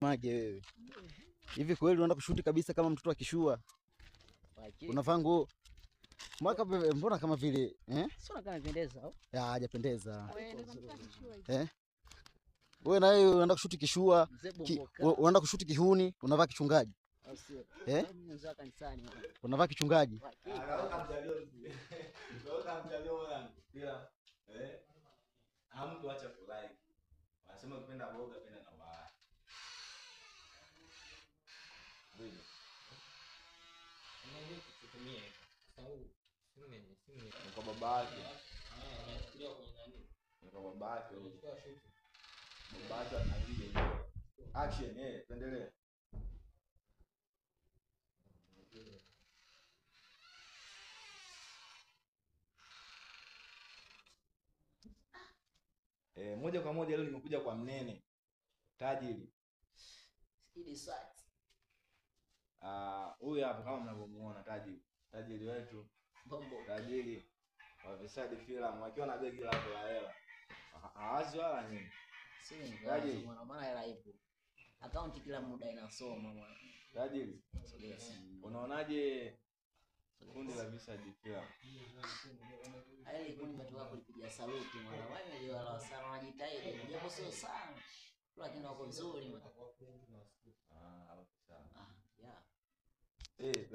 Maje wewe. Hivi kweli unaenda kushuti kabisa kama mtoto akishua? Unavaa nguo. Mwaka mbona kama vile Sio kama pendeza au? Ya hajapendeza. Wewe naye unaenda kushuti kishua, unaenda kushuti kihuni, unavaa kichungaji. Mwanzo kanisani. Unavaa kichungaji. Hamtu acha kulike. Wanasema ukipenda boga penda na waya. Wewe. Unaweza kutumia sababu simu Kwa babake. nafikiria kwenye nani? Kwa babake. Unachukua shoot. Babake anapiga. Action tuendelee. Moja kwa moja leo nimekuja kwa mnene tajiri. Ili swat. Huyu hapa kama mnavyomuona tajiri wetu. Bombo. Tajiri wa Visadi Film wakiwa na begi lako la hela. Hawazi wala nini? Tajiri maana hela ipo. Account kila muda inasoma mwana. Tajiri. Unaonaje kundi la Visadi Film? Hali kundi watu wako kupiga saluti mwana. Wao ndio wala sana wanajitahidi. Japo sio sana. Lakini wako vizuri mwana. Sawa. Yeah.